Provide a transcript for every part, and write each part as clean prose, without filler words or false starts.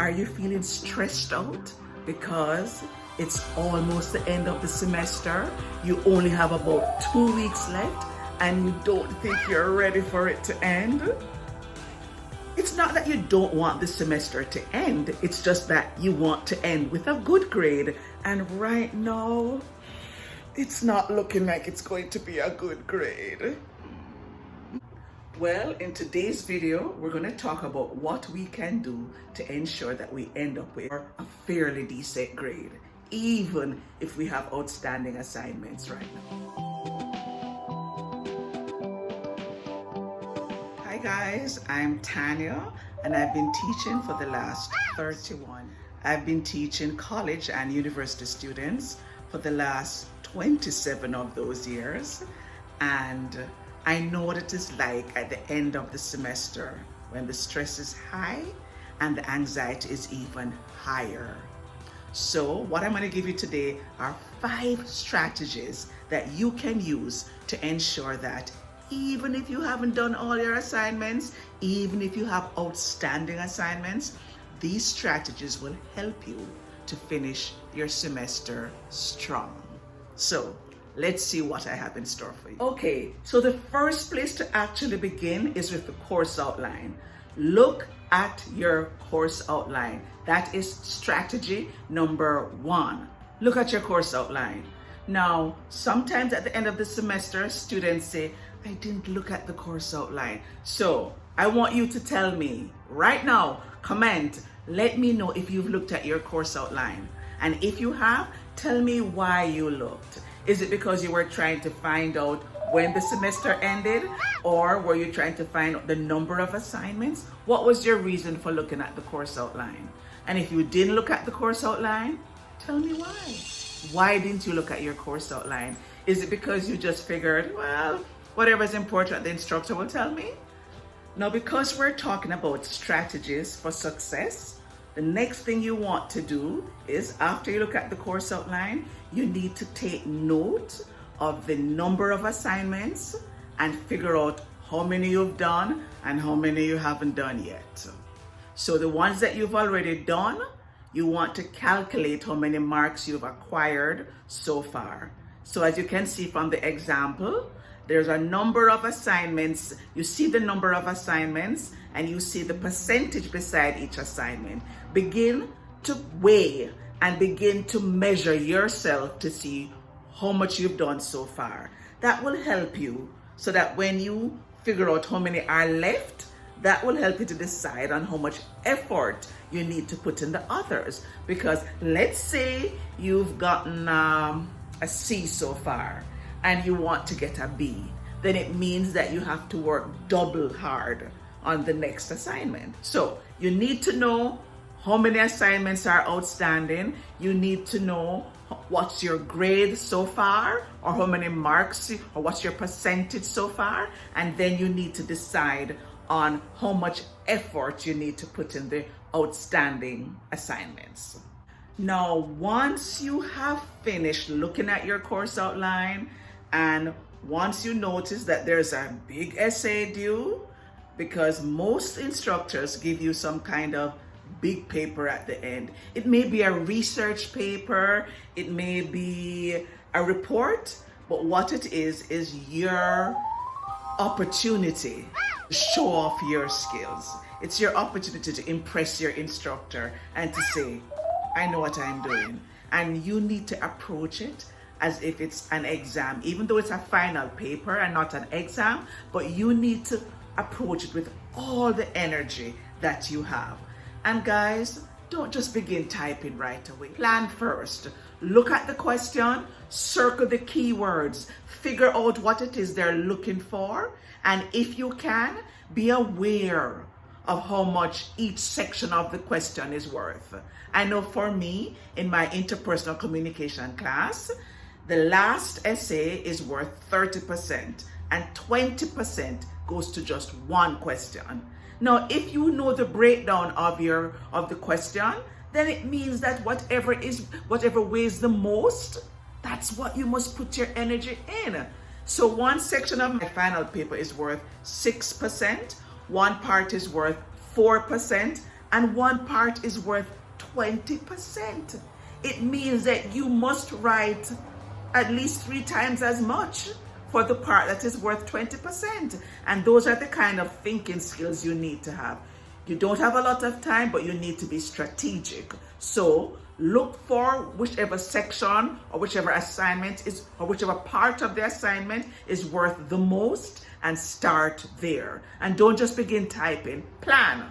Are you feeling stressed out because it's almost the end of the semester? You only have about 2 weeks left and you don't think you're ready for it to end? It's not that you don't want the semester to end, it's just that you want to end with a good grade. And right now, it's not looking like it's going to be a good grade. Well, in today's video, we're going to talk about what we can do to ensure that we end up with a fairly decent grade, even if we have outstanding assignments right now. Hi guys, I'm Tanya, and I've been teaching for the last 31. I've been teaching college and university students for the last 27 of those years, and I know what it is like at the end of the semester when the stress is high and the anxiety is even higher. So what I'm going to give you today are 5 strategies that you can use to ensure that even if you haven't done all your assignments, even if you have outstanding assignments, these strategies will help you to finish your semester strong. So let's see what I have in store for you. Okay, so the first place to actually begin is with the course outline. Look at your course outline. That is strategy number 1. Look at your course outline. Now, sometimes at the end of the semester, students say, I didn't look at the course outline. So I want you to tell me right now, comment, let me know if you've looked at your course outline. And if you have, tell me why you looked. Is it because you were trying to find out when the semester ended, or were you trying to find out the number of assignments? What was your reason for looking at the course outline? And if you didn't look at the course outline, tell me why. Why didn't you look at your course outline? Is it because you just figured, well, whatever's important, the instructor will tell me? Now, because we're talking about strategies for success, the next thing you want to do is, after you look at the course outline, you need to take note of the number of assignments and figure out how many you've done and how many you haven't done yet. So the ones that you've already done, you want to calculate how many marks you've acquired so far. So as you can see from the example, there's a number of assignments. You see the number of assignments and you see the percentage beside each assignment. Begin to weigh and begin to measure yourself to see how much you've done so far. That will help you so that when you figure out how many are left, that will help you to decide on how much effort you need to put in the others. Because let's say you've gotten a C so far and you want to get a B, then it means that you have to work double hard on the next assignment. So you need to know how many assignments are outstanding. You need to know what's your grade so far, or how many marks, or what's your percentage so far. And then you need to decide on how much effort you need to put in the outstanding assignments. Now, once you have finished looking at your course outline, and once you notice that there's a big essay due, because most instructors give you some kind of big paper at the end. It may be a research paper, it may be a report, but what it is your opportunity to show off your skills. It's your opportunity to impress your instructor and to say, I know what I'm doing. And you need to approach it as if it's an exam, even though it's a final paper and not an exam, but you need to approach it with all the energy that you have. And guys, don't just begin typing right away. Plan first. Look at the question, circle the keywords, figure out what it is they're looking for, and if you can, be aware of how much each section of the question is worth. I know for me, in my interpersonal communication class, the last essay is worth 30% and 20% goes to just one question. Now, if you know the breakdown of the question, then it means that whatever weighs the most, that's what you must put your energy in. So one section of my final paper is worth 6%, one part is worth 4%, and one part is worth 20%. It means that you must write at least 3 times as much for the part that is worth 20%. And those are the kind of thinking skills you need to have. You don't have a lot of time, but you need to be strategic. So look for whichever section or whichever assignment is, or whichever part of the assignment is worth the most, and start there. And don't just begin typing. Plan.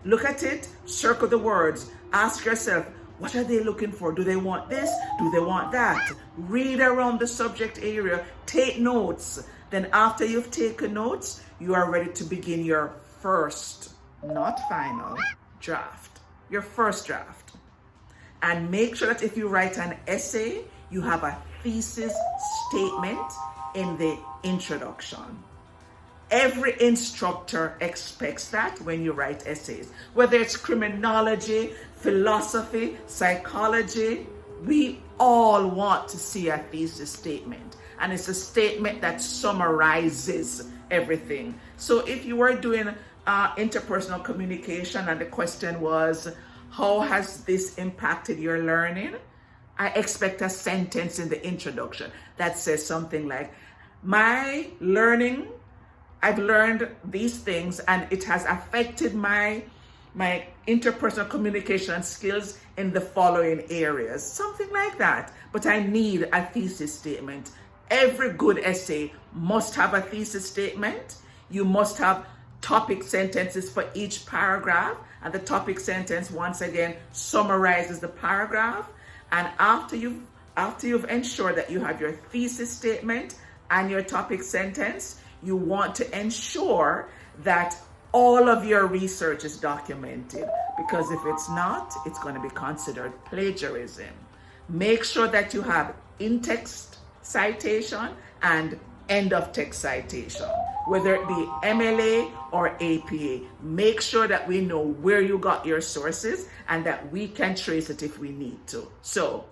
Look at it, circle the words, ask yourself, what are they looking for? Do they want this? Do they want that? Read around the subject area, take notes. Then after you've taken notes, you are ready to begin your first, not final, draft. Your first draft. And make sure that if you write an essay, you have a thesis statement in the introduction. Every instructor expects that when you write essays. Whether it's criminology, philosophy, psychology, we all want to see a thesis statement. And it's a statement that summarizes everything. So if you were doing interpersonal communication and the question was, how has this impacted your learning? I expect a sentence in the introduction that says something like, my learning, I've learned these things and it has affected my interpersonal communication skills in the following areas. Something like that. But I need a thesis statement. Every good essay must have a thesis statement. You must have topic sentences for each paragraph. And the topic sentence, once again, summarizes the paragraph. And after you've ensured that you have your thesis statement and your topic sentence, you want to ensure that all of your research is documented, because if it's not, it's going to be considered plagiarism. Make sure that you have in-text citation and end-of-text citation, whether it be MLA or APA. Make sure that we know where you got your sources and that we can trace it if we need to. So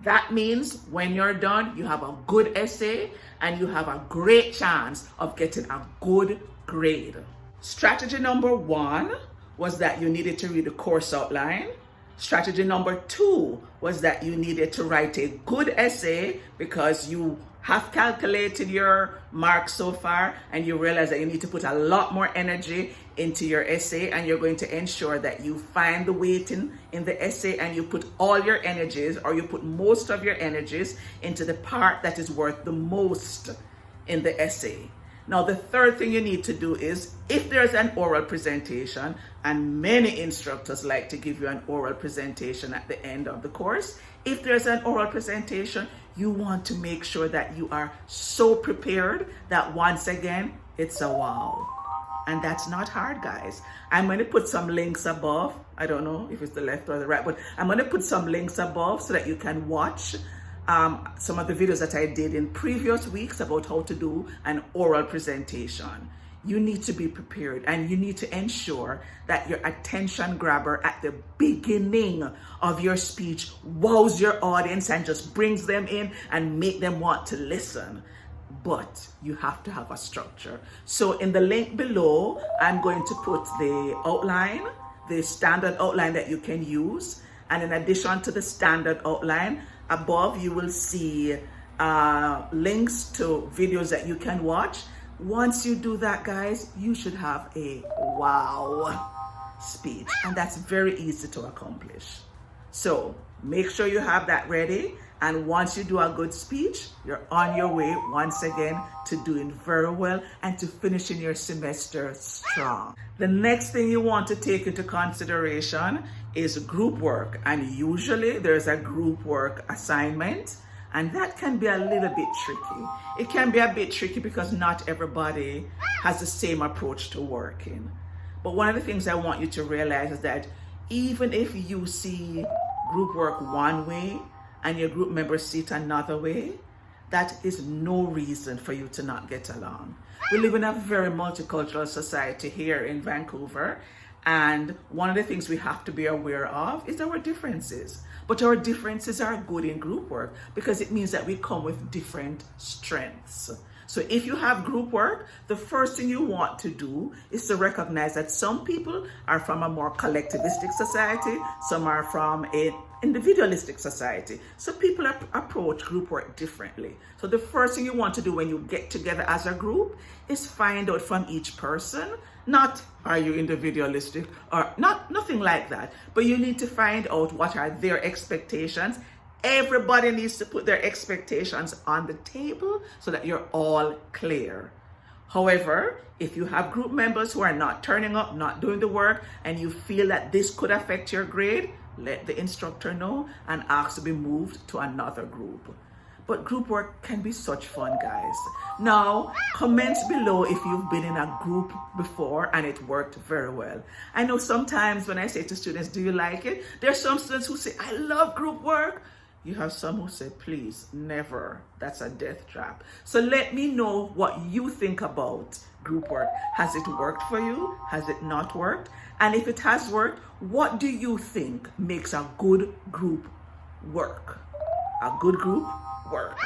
that means when you're done, you have a good essay and you have a great chance of getting a good grade. Strategy number 1 was that you needed to read the course outline. Strategy number 2 was that you needed to write a good essay because you have calculated your marks so far and you realize that you need to put a lot more energy into your essay, and you're going to ensure that you find the weighting in the essay and you put all your energies, or you put most of your energies, into the part that is worth the most in the essay. Now, the third thing you need to do is, if there's an oral presentation, and many instructors like to give you an oral presentation at the end of the course, if there's an oral presentation, you want to make sure that you are so prepared that once again, it's a wow. And that's not hard, guys. I'm going to put some links above. I don't know if it's the left or the right, but I'm going to put some links above so that you can watch some of the videos that I did in previous weeks about how to do an oral presentation. You need to be prepared, and you need to ensure that your attention grabber at the beginning of your speech wows your audience and just brings them in and make them want to listen. But you have to have a structure. So in the link below, I'm going to put the outline, the standard outline that you can use. And in addition to the standard outline, above you will see links to videos that you can watch. Once you do that, guys, you should have a wow speech. And that's very easy to accomplish. So make sure you have that ready. And once you do a good speech, you're on your way once again to doing very well and to finishing your semester strong. The next thing you want to take into consideration is group work. And usually there's a group work assignment, and that can be a little bit tricky. It can be a bit tricky because not everybody has the same approach to working. But one of the things I want you to realize is that even if you see group work one way and your group members see it another way, that is no reason for you to not get along. We live in a very multicultural society here in Vancouver, and one of the things we have to be aware of is our differences. But our differences are good in group work because it means that we come with different strengths. So if you have group work, the first thing you want to do is to recognize that some people are from a more collectivistic society, some are from an individualistic society. So people approach group work differently. So the first thing you want to do when you get together as a group is find out from each person, not are you individualistic or nothing like that, but you need to find out what are their expectations. Everybody needs to put their expectations on the table so that you're all clear. However, if you have group members who are not turning up, not doing the work, and you feel that this could affect your grade, let the instructor know and ask to be moved to another group. But group work can be such fun, guys. Now, comment below if you've been in a group before and it worked very well. I know sometimes when I say to students, do you like it? There's some students who say, I love group work. You have some who say, please, never. That's a death trap. So let me know what you think about group work. Has it worked for you? Has it not worked? And if it has worked, what do you think makes a good group work? A good group work.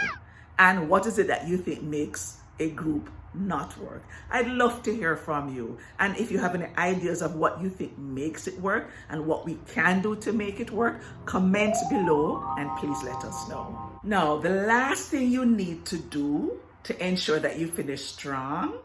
And what is it that you think makes a group not work? I'd love to hear from you. And if you have any ideas of what you think makes it work and what we can do to make it work, comment below and please let us know. Now, the last thing you need to do to ensure that you finish strong,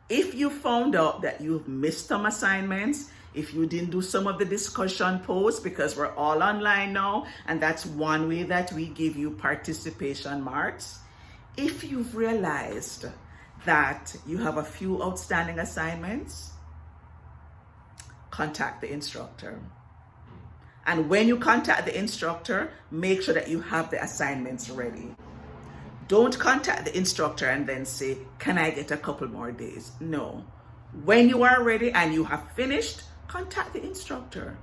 if you found out that you've missed some assignments, if you didn't do some of the discussion posts, because we're all online now, and that's one way that we give you participation marks. If you've realized that you have a few outstanding assignments, contact the instructor. And when you contact the instructor, make sure that you have the assignments ready. Don't contact the instructor and then say, can I get a couple more days? No. When you are ready and you have finished, contact the instructor.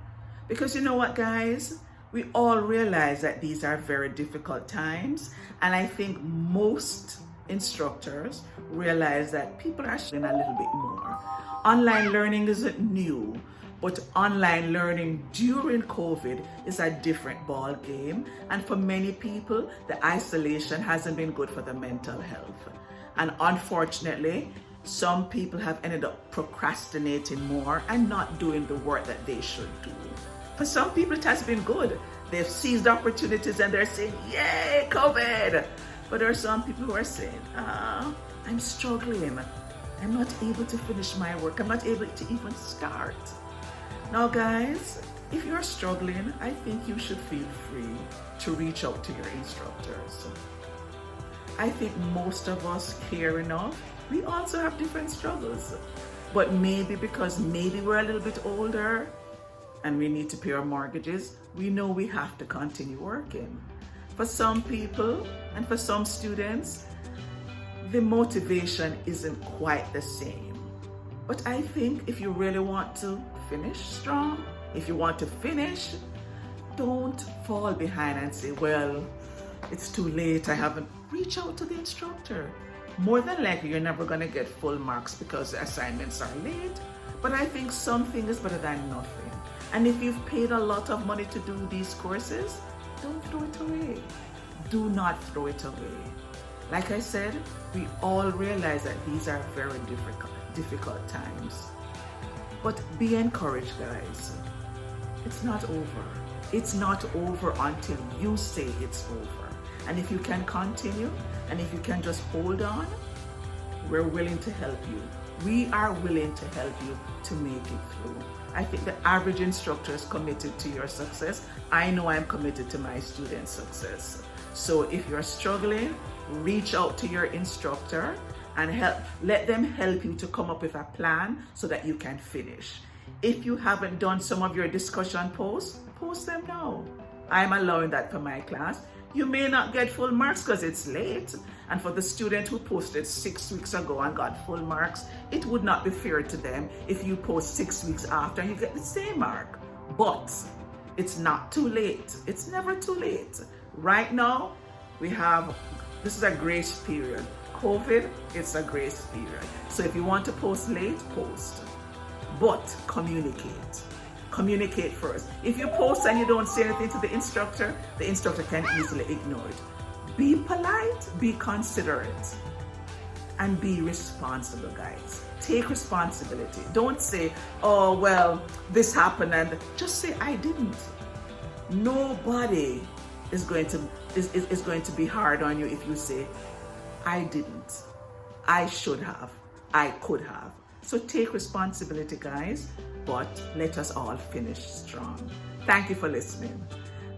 Because you know what, guys? We all realize that these are very difficult times. And I think most instructors realize that people are struggling a little bit more. Online learning isn't new, but online learning during COVID is a different ball game. And for many people, the isolation hasn't been good for their mental health. And unfortunately, some people have ended up procrastinating more and not doing the work that they should do. For some people, it has been good. They've seized opportunities and they're saying, yay, COVID. But there are some people who are saying, I'm struggling. I'm not able to finish my work. I'm not able to even start. Now, guys, if you're struggling, I think you should feel free to reach out to your instructors. I think most of us care enough. We also have different struggles. But maybe because we're a little bit older and we need to pay our mortgages, we know we have to continue working. For some people and for some students, the motivation isn't quite the same. But I think if you really want to finish strong, if you want to finish, don't fall behind and say, well, it's too late, I haven't. Reach out to the instructor. More than likely, you're never going to get full marks because the assignments are late. But I think something is better than nothing. And if you've paid a lot of money to do these courses, don't throw it away. Do not throw it away. Like I said, we all realize that these are very difficult times. But be encouraged, guys. It's not over. It's not over until you say it's over. And if you can continue, and if you can just hold on, we're willing to help you. We are willing to help you to make it through. I think the average instructor is committed to your success. I know I'm committed to my students' success. So if you're struggling, reach out to your instructor and let them help you to come up with a plan so that you can finish. If you haven't done some of your discussion posts, post them now. I'm allowing that for my class. You may not get full marks because it's late. And for the student who posted 6 weeks ago and got full marks, it would not be fair to them if you post 6 weeks after and you get the same mark. But it's not too late. It's never too late. Right now, this is a grace period. COVID, it's a grace period. So if you want to post late, post. But communicate. Communicate first. If you post and you don't say anything to the instructor can easily ignore it. Be polite, be considerate. and be responsible, guys. Take responsibility. Don't say, oh, well, this happened, and just say, I didn't. Nobody is going to be hard on you if you say, I didn't. I should have. I could have. So take responsibility, guys, but let us all finish strong. Thank you for listening.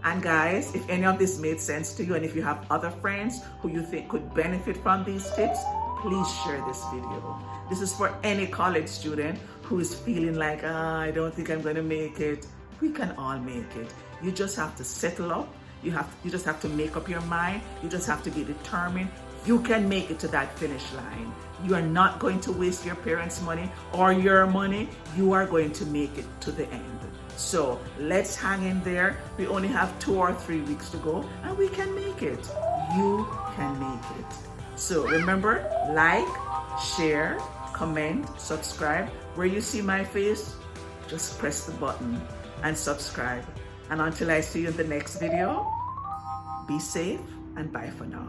And guys, if any of this made sense to you, and if you have other friends who you think could benefit from these tips, please share this video. This is for any college student who is feeling like, I don't think I'm going to make it. We can all make it. You just have to settle up. You just have to make up your mind. You just have to be determined. You can make it to that finish line. You are not going to waste your parents' money or your money. You are going to make it to the end. So let's hang in there. We only have 2 or 3 weeks to go, and we can make it. You can make it. So remember, like, share, comment, subscribe. Where you see my face, just press the button and subscribe. And until I see you in the next video, be safe and bye for now.